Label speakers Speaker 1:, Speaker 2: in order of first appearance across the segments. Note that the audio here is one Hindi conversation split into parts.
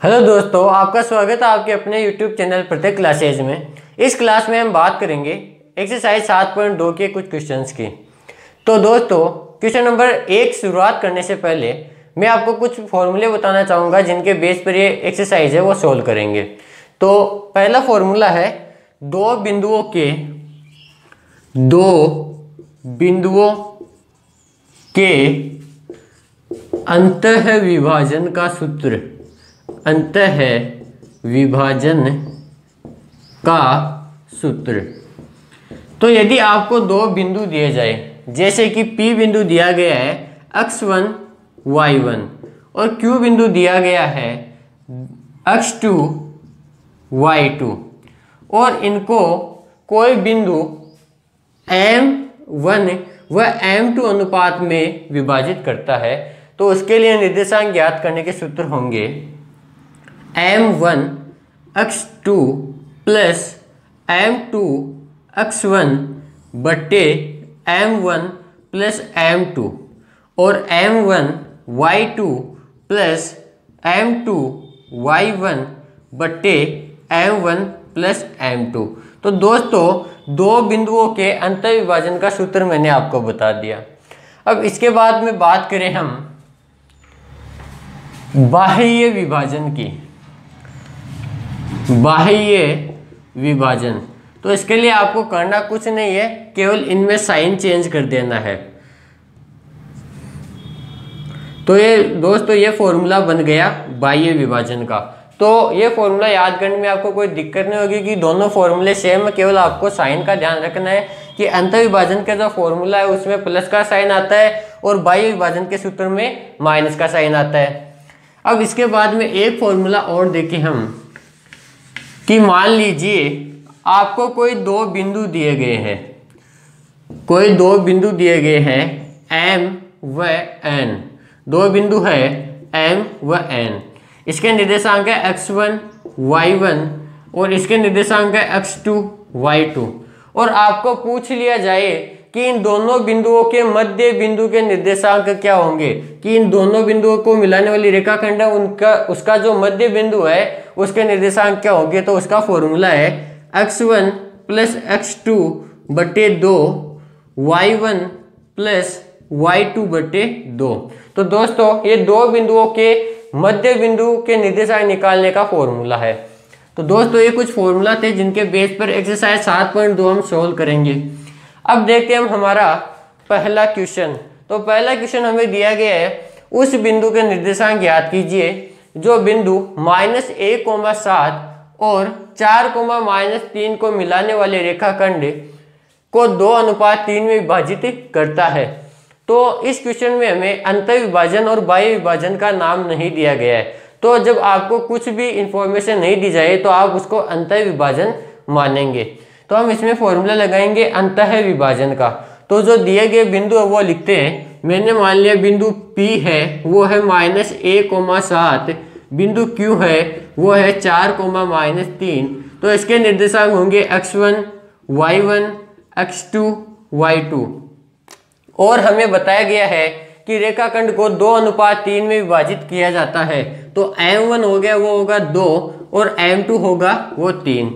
Speaker 1: हेलो दोस्तों, आपका स्वागत है आपके अपने YouTube चैनल प्रत्येक क्लासेज में। इस क्लास में हम बात करेंगे एक्सरसाइज 7.2 के कुछ क्वेश्चंस की। तो दोस्तों, क्वेश्चन नंबर 1 शुरुआत करने से पहले मैं आपको कुछ फॉर्मूले बताना चाहूँगा जिनके बेस पर ये एक्सरसाइज है वो सोल्व करेंगे। तो पहला फॉर्मूला है दो बिंदुओं के अंतः विभाजन का सूत्र। अंतः विभाजन का सूत्र। तो यदि आपको दो बिंदु दिए जाए, जैसे कि P बिंदु दिया गया है x1 y1 और Q बिंदु दिया गया है x2 y2, और इनको कोई बिंदु m1 व m2 अनुपात में विभाजित करता है, तो उसके लिए निर्देशांक ज्ञात करने के सूत्र होंगे m1 x2 plus m2 x1 बटे m1 प्लस m2 और m1 y2 plus m2 y1 बटे m1 प्लस m2। तो दोस्तों, दो बिंदुओं के अंतः विभाजन का सूत्र मैंने आपको बता दिया। अब इसके बाद में बात करें हम बाह्य विभाजन की। बाह्य विभाजन, तो इसके लिए आपको करना कुछ नहीं है, केवल इनमें साइन चेंज कर देना है। तो ये दोस्तों, ये फॉर्मूला बन गया बाह्य विभाजन का। तो ये फॉर्मूला याद करने में आपको कोई दिक्कत नहीं होगी कि दोनों फॉर्मूले सेम है, केवल आपको साइन का ध्यान रखना है कि अंतः विभाजन का जो फॉर्मूला है उसमें प्लस का साइन आता है और बाह्य विभाजन के सूत्र में माइनस का साइन आता है। अब इसके बाद में एक फॉर्मूला और देखें हम कि मान लीजिए आपको कोई दो बिंदु दिए गए हैं, कोई दो बिंदु दिए गए हैं M व N। दो बिंदु है M व N, इसके निर्देशांक है x1 y1 और इसके निर्देशांक है x2 y2। और आपको पूछ लिया जाए कि इन दोनों बिंदुओं के मध्य बिंदु के निर्देशांक क्या होंगे, कि इन दोनों बिंदुओं को मिलाने वाली रेखाखंड है उसका जो मध्य बिंदु है उसके निर्देशांक क्या होंगे। तो उसका फॉर्मूला है x1 प्लस x2 बटे 2 y1 प्लस y2 बटे 2। तो दोस्तों, ये दो बिंदुओं के मध्य बिंदु के निर्देशांक निकालने का फॉर्मूला है। तो दोस्तों, ये कुछ फॉर्मूला थे जिनके बेस पर एक्सरसाइज 7.2 हम सोल्व करेंगे। अब देखते हैं हम हमारा पहला क्वेश्चन। तो पहला क्वेश्चन हमें दिया गया है, उस बिंदु के निर्देशांक ज्ञात कीजिए जो बिंदु -1,7 और 4,-3 को मिलाने वाले रेखाखंड को 2:3 में विभाजित करता है। तो इस क्वेश्चन में हमें अंतः विभाजन और बाह्य विभाजन का नाम नहीं दिया गया है। तो जब आपको कुछ भी इंफॉर्मेशन नहीं दी जाए तो आप उसको अंतः विभाजन मानेंगे। तो हम इसमें फॉर्मूला लगाएंगे अंतः विभाजन का। तो जो दिए गए बिंदु है वो लिखते हैं। मैंने मान लिया बिंदु P है वो है -1,7, बिंदु Q है वो है 4,-3। तो इसके निर्देशांक होंगे x1 y1 x2 y2। और हमें बताया गया है कि रेखाखंड को 2:3 में विभाजित किया जाता है। तो m1 हो गया वो होगा 2 और m2 होगा वो 3।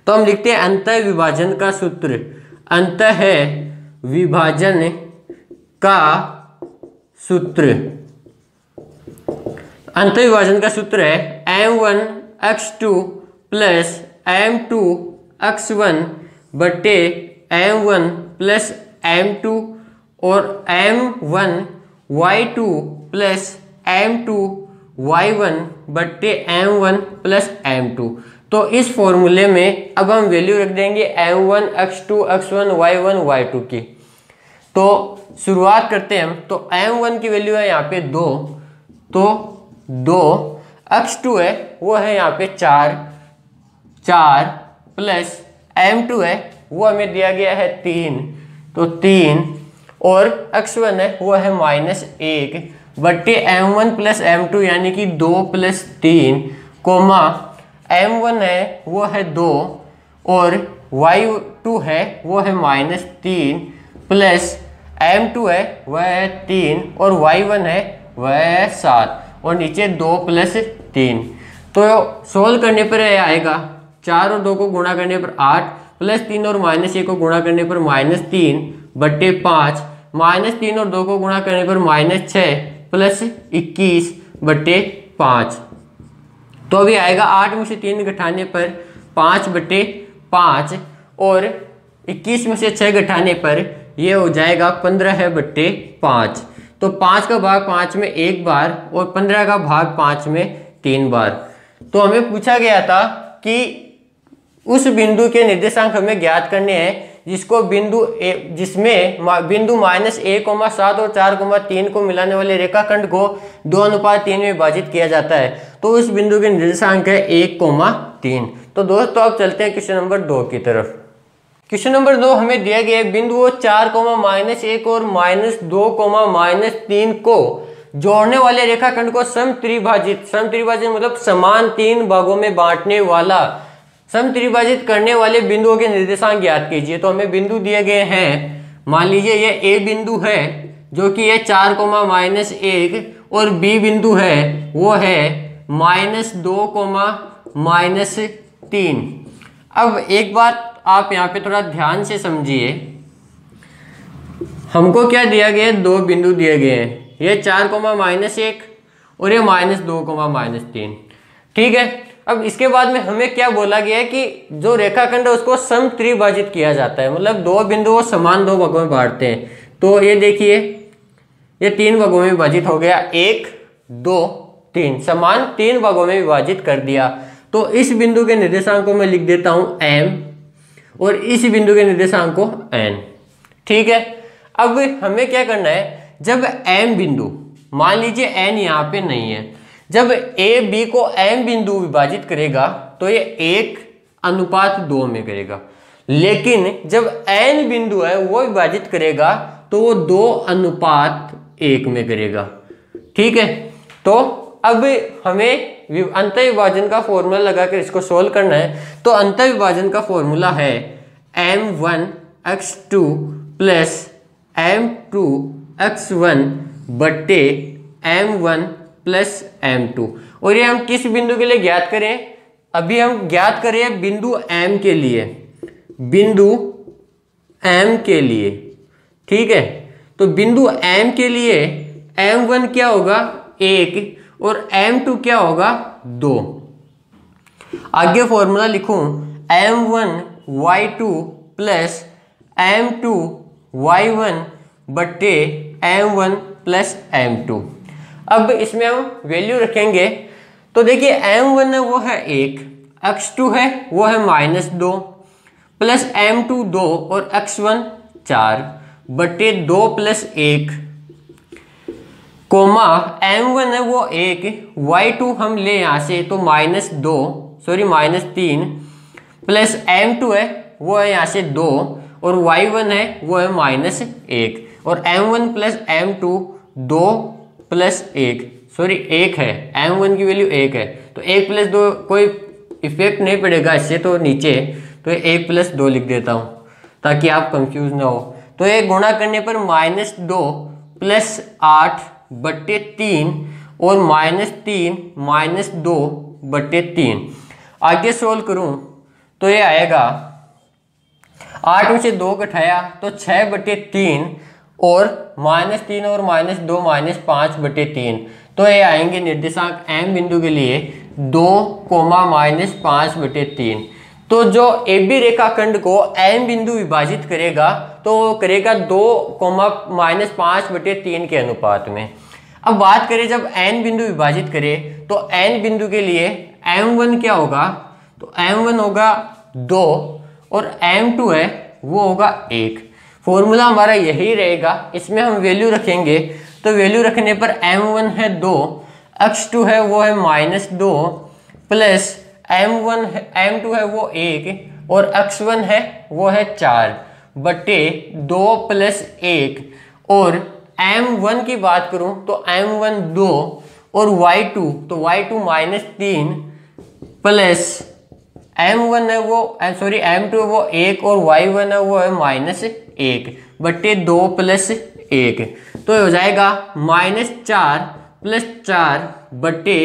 Speaker 1: तो हम लिखते हैं अंतः विभाजन का सूत्र। अंतः विभाजन का सूत्र, अंतः विभाजन का सूत्र है m1 x2 plus m2 x1 बटे m1 प्लस m2 और m1 y2 plus m2 y1 बट्टे m1 प्लस m2। तो इस फॉर्मूले में अब हम वैल्यू रख देंगे m1 x2 x1 y1 y2 की। तो शुरुआत करते हैं हम। तो m1 की वैल्यू है यहाँ पे 2, तो 2, x2 है वो है यहाँ पे 4 प्लस m2 है वो हमें दिया गया है 3, तो 3 और x1 है वो है -1 बट्टे m1 प्लस m2 यानी कि 2 + 3 कोमा m1 है वो है 2 और y2 है वो है -3 प्लस m2 है वह है 3 और y1 है वह है 7 और नीचे 2 + 3। तो सोल्व करने पर यह आएगा 4 और 2 को गुणा करने पर 8 प्लस 3 और -1 को गुणा करने पर -3 बट्टे 5 -3 और 2 को गुणा करने पर -6 प्लस 21 बट्टे 5। तो अभी आएगा 8 में से 3 घटाने पर 5 बट्टे 5 और 21 में से 6 घटाने पर ये हो जाएगा 15 बट्टे 5। तो 5 का भाग 5 में 1 बार और 15 का भाग 5 में 3 बार। तो हमें पूछा गया था कि उस बिंदु के निर्देशांक हमें ज्ञात करने हैं जिसको जिसमें बिंदु -1,7 और 4,3 को मिलाने वाले रेखाखंड को 2:3 में विभाजित किया जाता है। तो उस बिंदु के निर्देशांक है 1,3। तो दोस्तों अब चलते हैं क्वेश्चन नंबर 2 की तरफ। क्वेश्चन नंबर 2 हमें दिया गया है बिंदुओं 4, -1 और -2, -3 को जोड़ने वाले रेखाखंड को समत्रिभाजित मतलब समान 3 भागों में बांटने वाला समत्रिभाजित करने वाले बिंदुओं के निर्देशांक ज्ञात कीजिए। तो हमें बिंदु दिए गए हैं, मान लीजिए ये ए बिंदु है जो कि ये 4, -1 और बी बिंदु है वो है -2, -3। अब एक बात आप यहाँ पे थोड़ा ध्यान से समझिए, हमको क्या दिया गया है, 2 बिंदु दिए गए हैं, ये 4, -1 और ये -2, -3। ठीक है। अब इसके बाद में हमें क्या बोला गया है कि जो रेखाखंड है उसको समत्रिभाजित किया जाता है, मतलब 2 बिंदुओं समान 2 भागों में बांटते हैं। तो ये देखिए ये 3 भागों में विभाजित हो गया, 1, 2, 3 समान 3 भागों में विभाजित कर दिया। तो इस बिंदु के निर्देशांक को मैं लिख देता हूं m और इस बिंदु के निर्देशांक को n। ठीक है। अब हमें क्या करना है, जब m बिंदु, मान लीजिए n यहाँ पे नहीं है, जब a b को m बिंदु विभाजित करेगा तो ये 1:2 में करेगा, लेकिन जब n बिंदु है वो विभाजित करेगा तो वो 2:1 में करेगा। ठीक है। तो अब हमें अंतर विभाजन का फॉर्मूला लगाकर इसको सोल्व करना है। तो अंतर विभाजन का फॉर्मूला है m1x2 प्लस m2x1 बट्टे m1 प्लस m2। और ये हम किस बिंदु के लिए ज्ञात करें, अभी हम ज्ञात करें बिंदु m के लिए, बिंदु m के लिए। ठीक है। तो बिंदु m के लिए m1 क्या होगा 1 और m2 क्या होगा 2। आगे फॉर्मूला लिखूं m1y2 प्लस m2y1 बट्टे m1 प्लस m2। अब इसमें हम वैल्यू रखेंगे। तो देखिए m1 है वो है 1, x2 है वो है -2 प्लस m2 2 और x1 4 बट्टे 2 प्लस 1 कोमा m1 है वो 1, y2 हम ले यहाँ से तो -3 प्लस m2 है वो है यहाँ से 2 और y1 है वो है -1 और m1 प्लस m2 2 प्लस 1 है, m1 की वैल्यू 1 है तो 1 प्लस 2 कोई इफेक्ट नहीं पड़ेगा इससे, तो नीचे तो 1 प्लस 2 लिख देता हूँ ताकि आप कंफ्यूज ना हो। तो ये गुणा करने पर -2 प्लस 8 बट्टे 3 और -3 -2 बट्टे 3। आगे सोल्व करूँ तो ये आएगा 8 में से 2 घटाया तो 6 बट्टे 3 और -3 और -2 -5 बटे 3। तो ये आएंगे निर्देशांक m बिंदु के लिए 2, -5 बटे 3। तो जो AB रेखाखंड को m बिंदु विभाजित करेगा तो वो करेगा 2, -5 बटे 3 के अनुपात में। अब बात करें जब n बिंदु विभाजित करे तो n बिंदु के लिए m1 क्या होगा, तो m1 होगा 2 और m2 है वो होगा 1। फॉर्मूला हमारा यही रहेगा, इसमें हम वैल्यू रखेंगे। तो वैल्यू रखने पर m1 है 2, x2 है वो है -2 प्लस m2 है वो 1 और x1 है वो है 4 बटे 2 प्लस 1। और m1 की बात करूं तो m1 2 और y2 तो y2 -3 प्लस m1 है वो m2 है वो 1 और y1 है वो है -1 बट्टे 2 प्लस 1। तो हो जाएगा -4 प्लस 4 बट्टे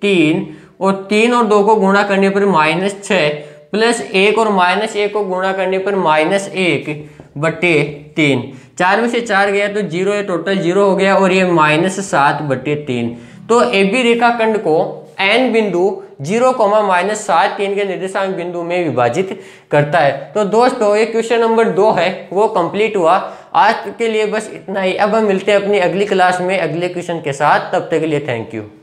Speaker 1: 3 और 3 और 2 को गुणा करने पर -6 प्लस 1 और -1 को गुणा करने पर -1/3। 4 में से 4 गया तो 0 है, टोटल 0 हो गया और ये -7/3। तो AB रेखाखंड को n बिंदु 0, -7, 3 के निर्देशांक बिंदु में विभाजित करता है। तो दोस्तों ये क्वेश्चन नंबर 2 है वो कंप्लीट हुआ। आज के लिए बस इतना ही। अब हम मिलते हैं अपनी अगली क्लास में अगले क्वेश्चन के साथ। तब तक के लिए थैंक यू।